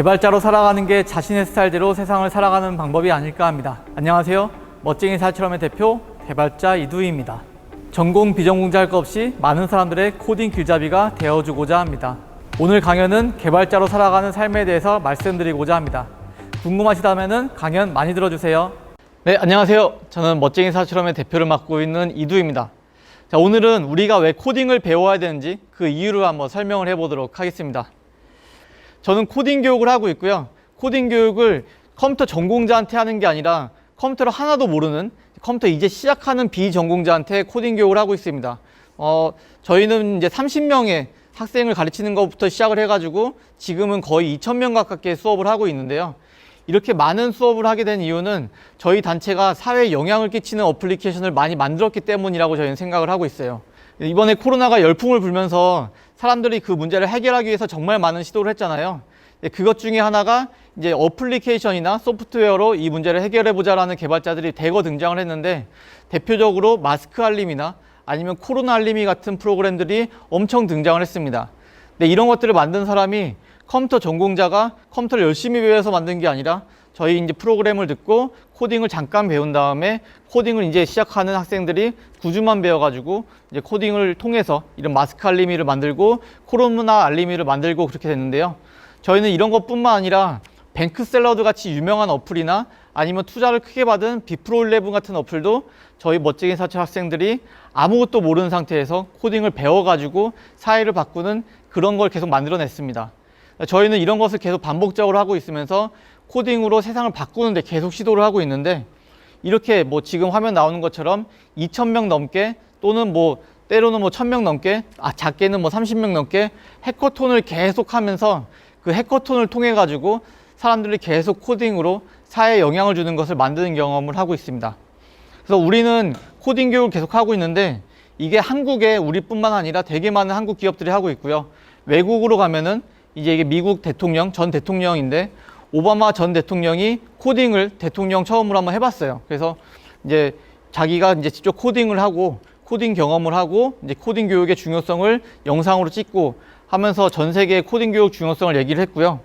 개발자로 살아가는 게 자신의 스타일대로 세상을 살아가는 방법이 아닐까 합니다. 안녕하세요. 멋쟁이 살처럼의 대표 개발자 이두희입니다. 전공 비전공자 할 것 없이 많은 사람들의 코딩 길잡이가 되어주고자 합니다. 오늘 강연은 개발자로 살아가는 삶에 대해서 말씀드리고자 합니다. 궁금하시다면 강연 많이 들어주세요. 네, 안녕하세요. 저는 멋쟁이 살처럼의 대표를 맡고 있는 이두희입니다. 자, 오늘은 우리가 왜 코딩을 배워야 되는지 그 이유를 한번 설명을 해보도록 하겠습니다. 저는 코딩 교육을 하고 있고요. 코딩 교육을 컴퓨터 전공자한테 하는 게 아니라 컴퓨터를 하나도 모르는 컴퓨터 이제 시작하는 비전공자한테 코딩 교육을 하고 있습니다. 저희는 이제 30명의 학생을 가르치는 것부터 시작을 해가지고 지금은 거의 2,000명 가깝게 수업을 하고 있는데요. 이렇게 많은 수업을 하게 된 이유는 저희 단체가 사회에 영향을 끼치는 어플리케이션을 많이 만들었기 때문이라고 저희는 생각을 하고 있어요. 이번에 코로나가 열풍을 불면서 사람들이 그 문제를 해결하기 위해서 정말 많은 시도를 했잖아요. 그것 중에 하나가 이제 어플리케이션이나 소프트웨어로 이 문제를 해결해보자라는 개발자들이 대거 등장을 했는데, 대표적으로 마스크 알림이나 아니면 코로나 알림이 같은 프로그램들이 엄청 등장을 했습니다. 근데 이런 것들을 만든 사람이 컴퓨터 전공자가 컴퓨터를 열심히 배워서 만든 게 아니라 저희 이제 프로그램을 듣고 코딩을 잠깐 배운 다음에 코딩을 이제 시작하는 학생들이 9주만 배워가지고 이제 코딩을 통해서 이런 마스크 알림이를 만들고 코로나 알림이를 만들고 그렇게 됐는데요. 저희는 이런 것뿐만 아니라 뱅크샐러드 같이 유명한 어플이나 아니면 투자를 크게 받은 비프로11 같은 어플도 저희 멋쟁이 사채 학생들이 아무것도 모르는 상태에서 코딩을 배워가지고 사회를 바꾸는 그런 걸 계속 만들어냈습니다. 저희는 이런 것을 계속 반복적으로 하고 있으면서 코딩으로 세상을 바꾸는데 계속 시도를 하고 있는데, 이렇게 뭐 지금 화면 나오는 것처럼 2,000명 넘게 또는 뭐 때로는 뭐 1,000명 넘게, 작게는 뭐 30명 넘게 해커톤을 계속 하면서 그 해커톤을 통해 가지고 사람들이 계속 코딩으로 사회에 영향을 주는 것을 만드는 경험을 하고 있습니다. 그래서 우리는 코딩 교육을 계속 하고 있는데, 이게 한국에 우리뿐만 아니라 되게 많은 한국 기업들이 하고 있고요. 외국으로 가면은 이제 이게 미국 대통령, 전 대통령인데 오바마 전 대통령이 코딩을 대통령 처음으로 한번 해봤어요. 그래서 이제 자기가 이제 직접 코딩을 하고 코딩 경험을 하고 이제 코딩 교육의 중요성을 영상으로 찍고 하면서 전 세계 코딩 교육 중요성을 얘기를 했고요.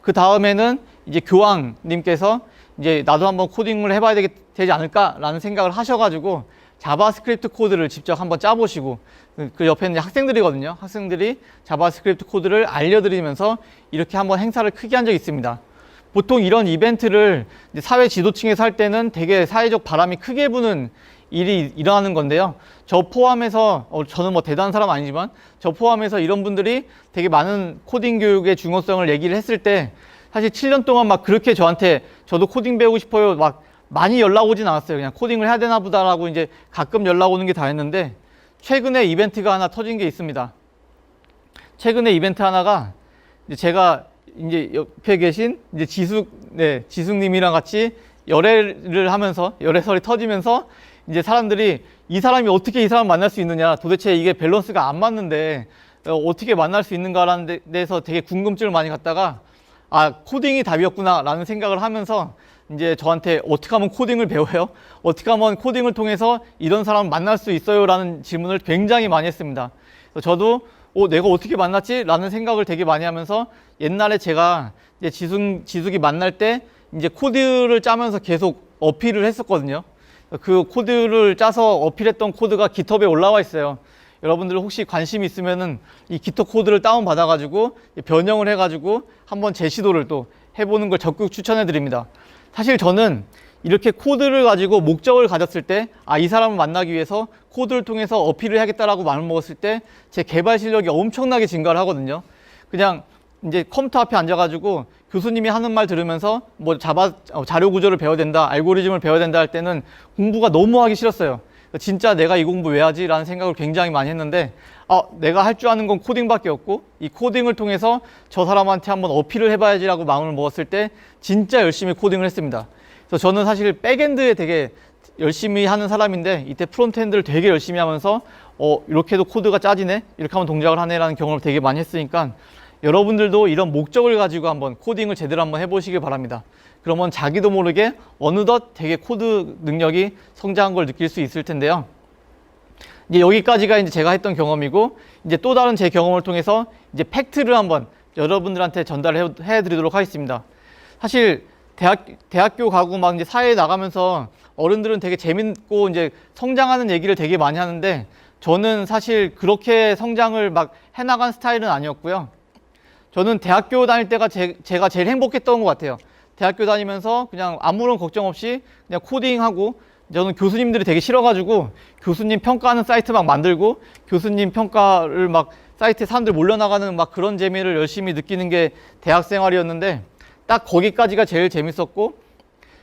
그 다음에는 이제 교황님께서 이제 나도 한번 코딩을 해봐야 되지 않을까라는 생각을 하셔가지고 자바스크립트 코드를 직접 한번 짜보시고, 그 옆에는 이제 학생들이거든요. 학생들이 자바스크립트 코드를 알려드리면서 이렇게 한번 행사를 크게 한 적이 있습니다. 보통 이런 이벤트를 이제 사회 지도층에서 할 때는 되게 사회적 바람이 크게 부는 일이 일어나는 건데요. 저 포함해서, 저는 뭐 대단한 사람 아니지만 저 포함해서 이런 분들이 되게 많은 코딩 교육의 중요성을 얘기를 했을 때, 사실 7년 동안 막 그렇게 저한테 저도 코딩 배우고 싶어요 막 많이 연락 오진 않았어요. 그냥 코딩을 해야 되나 보다라고 이제 가끔 연락 오는 게 다였는데, 최근에 이벤트가 하나 터진 게 있습니다. 최근에 이벤트 하나가 이제 제가 이제 옆에 계신 이제 지숙님이랑 같이 열애를 하면서 열애설이 터지면서 이제 사람들이 이 사람이 어떻게 이 사람 만날 수 있느냐, 도대체 이게 밸런스가 안 맞는데 어떻게 만날 수 있는가라는 데서 되게 궁금증을 많이 갖다가 코딩이 답이었구나 라는 생각을 하면서 이제 저한테 어떻게 하면 코딩을 배워요? 어떻게 하면 코딩을 통해서 이런 사람을 만날 수 있어요? 라는 질문을 굉장히 많이 했습니다. 그래서 저도 내가 어떻게 만났지? 라는 생각을 되게 많이 하면서, 옛날에 제가 이제 지숙이 만날 때 이제 코드를 짜면서 계속 어필을 했었거든요. 그 코드를 짜서 어필했던 코드가 깃허브에 올라와 있어요. 여러분들 혹시 관심 있으면은 이 깃허브 코드를 다운 받아가지고 변형을 해가지고 한번 재시도를 또 해보는 걸 적극 추천해 드립니다. 사실 저는 이렇게 코드를 가지고 목적을 가졌을 때, 이 사람을 만나기 위해서 코드를 통해서 어필을 해야겠다라고 마음을 먹었을 때 제 개발 실력이 엄청나게 증가를 하거든요. 그냥 이제 컴퓨터 앞에 앉아가지고 교수님이 하는 말 들으면서 뭐 자료 구조를 배워야 된다, 알고리즘을 배워야 된다 할 때는 공부가 너무 하기 싫었어요. 진짜 내가 이 공부 왜 하지? 라는 생각을 굉장히 많이 했는데, 내가 할 줄 아는 건 코딩밖에 없고 이 코딩을 통해서 저 사람한테 한번 어필을 해봐야지라고 마음을 먹었을 때 진짜 열심히 코딩을 했습니다. 그래서 저는 사실 백엔드에 되게 열심히 하는 사람인데, 이때 프론트엔드를 되게 열심히 하면서 이렇게도 코드가 짜지네? 이렇게 하면 동작을 하네? 라는 경험을 되게 많이 했으니까 여러분들도 이런 목적을 가지고 한번 코딩을 제대로 한번 해보시길 바랍니다. 그러면 자기도 모르게 어느덧 되게 코드 능력이 성장한 걸 느낄 수 있을 텐데요. 이제 여기까지가 이제 제가 했던 경험이고, 이제 또 다른 제 경험을 통해서 이제 팩트를 한번 여러분들한테 전달해 드리도록 하겠습니다. 사실 대학교 가고 막 이제 사회에 나가면서 어른들은 되게 재밌고 이제 성장하는 얘기를 되게 많이 하는데, 저는 사실 그렇게 성장을 막 해나간 스타일은 아니었고요. 저는 대학교 다닐 때가 제가 제일 행복했던 것 같아요. 대학교 다니면서 그냥 아무런 걱정 없이 그냥 코딩하고, 저는 교수님들이 되게 싫어가지고 교수님 평가하는 사이트 막 만들고, 교수님 평가를 막 사이트에 사람들 몰려나가는 막 그런 재미를 열심히 느끼는 게 대학 생활이었는데, 딱 거기까지가 제일 재밌었고,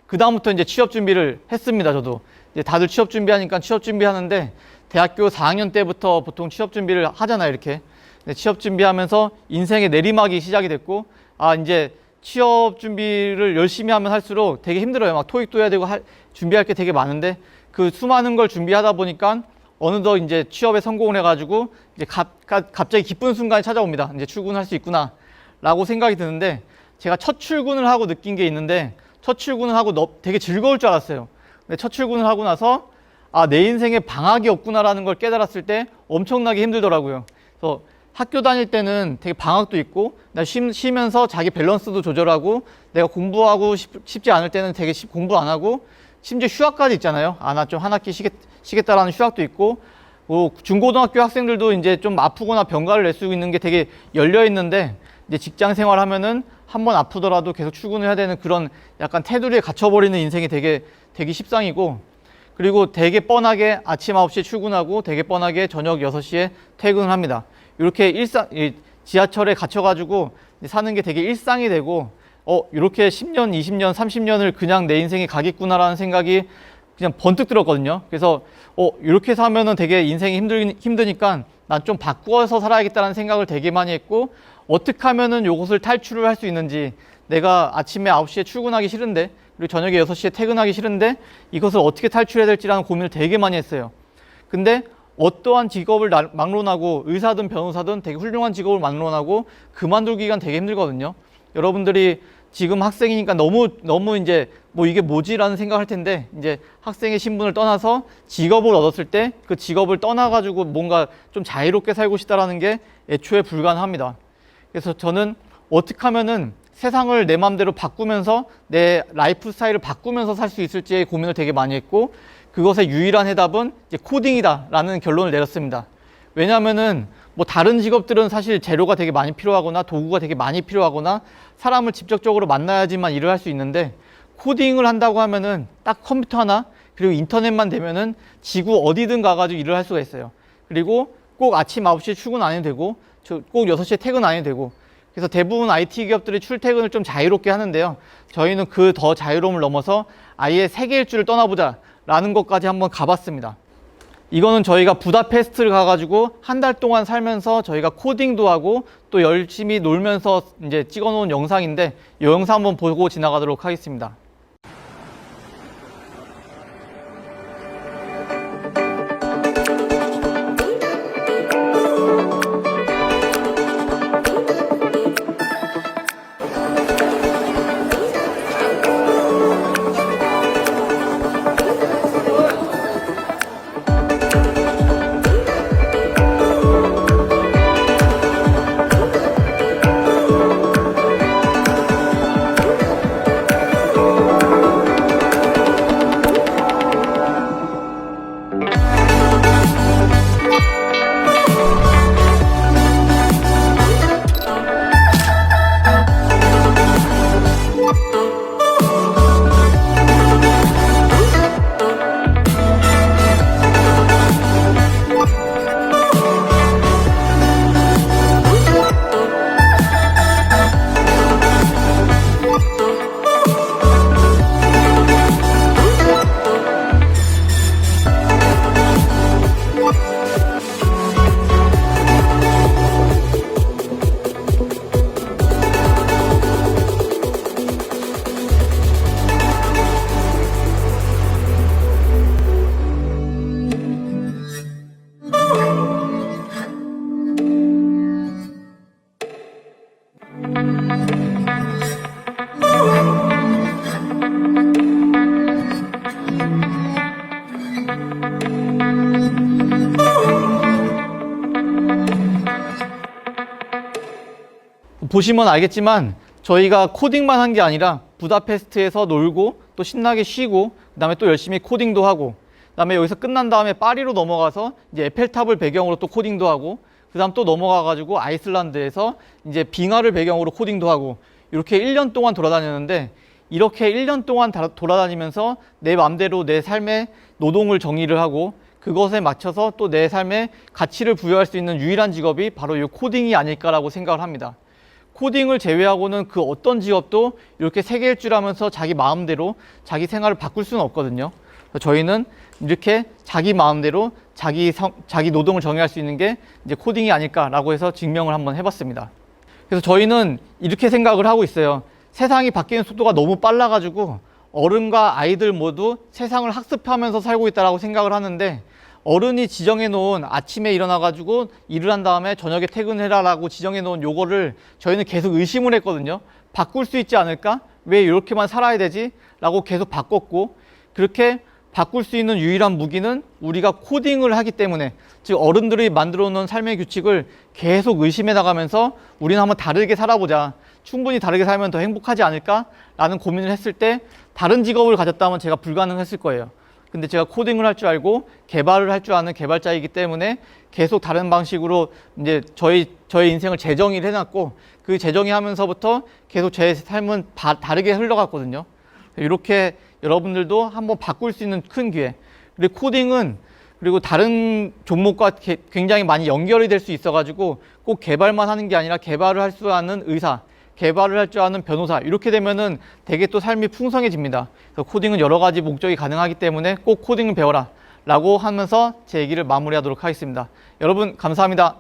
그 다음부터 이제 취업 준비를 했습니다. 저도 이제 다들 취업 준비하니까 취업 준비하는데, 대학교 4학년 때부터 보통 취업 준비를 하잖아요, 이렇게. 취업 준비하면서 인생의 내리막이 시작이 됐고, 이제 취업 준비를 열심히 하면 할수록 되게 힘들어요. 막 토익도 해야 되고 준비할 게 되게 많은데, 그 수많은 걸 준비하다 보니까 어느덧 이제 취업에 성공을 해가지고 이제 갑자기 기쁜 순간이 찾아옵니다. 이제 출근할 수 있구나 라고 생각이 드는데, 제가 첫 출근을 하고 느낀 게 있는데, 첫 출근을 하고 되게 즐거울 줄 알았어요. 근데 첫 출근을 하고 나서 내 인생에 방학이 없구나라는 걸 깨달았을 때 엄청나게 힘들더라고요. 그래서 학교 다닐 때는 되게 방학도 있고, 쉬면서 자기 밸런스도 조절하고, 내가 공부하고 싶지 않을 때는 되게 공부 안 하고, 심지어 휴학까지 있잖아요. 나 좀 한 학기 쉬겠다라는 휴학도 있고, 중고등학교 학생들도 이제 좀 아프거나 병가를 낼 수 있는 게 되게 열려 있는데, 이제 직장 생활 하면은 한 번 아프더라도 계속 출근을 해야 되는 그런 약간 테두리에 갇혀버리는 인생이 되게 십상이고, 그리고 되게 뻔하게 아침 9시에 출근하고 되게 뻔하게 저녁 6시에 퇴근을 합니다. 이렇게 지하철에 갇혀가지고 사는 게 되게 일상이 되고, 이렇게 10년, 20년, 30년을 그냥 내 인생이 가겠구나라는 생각이 그냥 번뜩 들었거든요. 그래서 이렇게 사면은 되게 인생이 힘드니까 난 좀 바꾸어서 살아야겠다는 생각을 되게 많이 했고, 어떻게 하면은 이것을 탈출을 할 수 있는지, 내가 아침에 9시에 출근하기 싫은데, 그리고 저녁에 6시에 퇴근하기 싫은데 이것을 어떻게 탈출해야 될지라는 고민을 되게 많이 했어요. 근데 어떠한 직업을 막론하고, 의사든 변호사든 되게 훌륭한 직업을 막론하고 그만두기가 되게 힘들거든요. 여러분들이 지금 학생이니까 너무 이제 이게 뭐지라는 생각할 텐데, 이제 학생의 신분을 떠나서 직업을 얻었을 때 그 직업을 떠나가지고 뭔가 좀 자유롭게 살고 싶다라는 게 애초에 불가능합니다. 그래서 저는 어떻게 하면은 세상을 내 마음대로 바꾸면서 내 라이프 스타일을 바꾸면서 살 수 있을지에 고민을 되게 많이 했고, 그것의 유일한 해답은 이제 코딩이다라는 결론을 내렸습니다. 왜냐하면은 다른 직업들은 사실 재료가 되게 많이 필요하거나 도구가 되게 많이 필요하거나 사람을 직접적으로 만나야지만 일을 할 수 있는데, 코딩을 한다고 하면은 딱 컴퓨터 하나 그리고 인터넷만 되면은 지구 어디든 가가지고 일을 할 수가 있어요. 그리고 꼭 아침 9시에 출근 안 해도 되고, 꼭 6시에 퇴근 안 해도 되고, 그래서 대부분 IT 기업들이 출퇴근을 좀 자유롭게 하는데요. 저희는 그 더 자유로움을 넘어서 아예 세계 일주를 떠나보자 라는 것까지 한번 가봤습니다. 이거는 저희가 부다페스트를 가가지고 한 달 동안 살면서 저희가 코딩도 하고 또 열심히 놀면서 이제 찍어놓은 영상인데, 이 영상 한번 보고 지나가도록 하겠습니다. 보시면 알겠지만 저희가 코딩만 한 게 아니라 부다페스트에서 놀고 또 신나게 쉬고 그다음에 또 열심히 코딩도 하고 그다음에 여기서 끝난 다음에 파리로 넘어가서 이제 에펠탑을 배경으로 또 코딩도 하고 그다음 또 넘어가 가지고 아이슬란드에서 이제 빙하를 배경으로 코딩도 하고 이렇게 1년 동안 돌아다녔는데 이렇게 1년 동안 돌아다니면서 내 마음대로 내 삶의 노동을 정의를 하고 그것에 맞춰서 또 내 삶에 가치를 부여할 수 있는 유일한 직업이 바로 이 코딩이 아닐까라고 생각을 합니다. 코딩을 제외하고는 그 어떤 직업도 이렇게 세계 일주하면서 자기 마음대로 자기 생활을 바꿀 수는 없거든요. 저희는 이렇게 자기 마음대로 자기 노동을 정의할 수 있는 게 이제 코딩이 아닐까라고 해서 증명을 한번 해봤습니다. 그래서 저희는 이렇게 생각을 하고 있어요. 세상이 바뀌는 속도가 너무 빨라가지고 어른과 아이들 모두 세상을 학습하면서 살고 있다라고 생각을 하는데 어른이 지정해 놓은 아침에 일어나가지고 일을 한 다음에 저녁에 퇴근해라라고 지정해 놓은 요거를 저희는 계속 의심을 했거든요. 바꿀 수 있지 않을까? 왜 이렇게만 살아야 되지? 라고 계속 바꿨고 그렇게 바꿀 수 있는 유일한 무기는 우리가 코딩을 하기 때문에 즉 어른들이 만들어 놓은 삶의 규칙을 계속 의심해 나가면서 우리는 한번 다르게 살아보자. 충분히 다르게 살면 더 행복하지 않을까? 라는 고민을 했을 때 다른 직업을 가졌다면 제가 불가능했을 거예요. 근데 제가 코딩을 할 줄 알고 개발을 할 줄 아는 개발자이기 때문에 계속 다른 방식으로 이제 저의 인생을 재정의를 해놨고 그 재정의하면서부터 계속 제 삶은 다르게 흘러갔거든요. 이렇게 여러분들도 한번 바꿀 수 있는 큰 기회. 그리고 코딩은 그리고 다른 종목과 굉장히 많이 연결이 될 수 있어가지고 꼭 개발만 하는 게 아니라 개발을 할 수 있는 의사, 개발을 할 줄 아는 변호사 이렇게 되면은 되게 또 삶이 풍성해집니다. 그래서 코딩은 여러 가지 목적이 가능하기 때문에 꼭 코딩을 배워라 라고 하면서 제 얘기를 마무리하도록 하겠습니다. 여러분 감사합니다.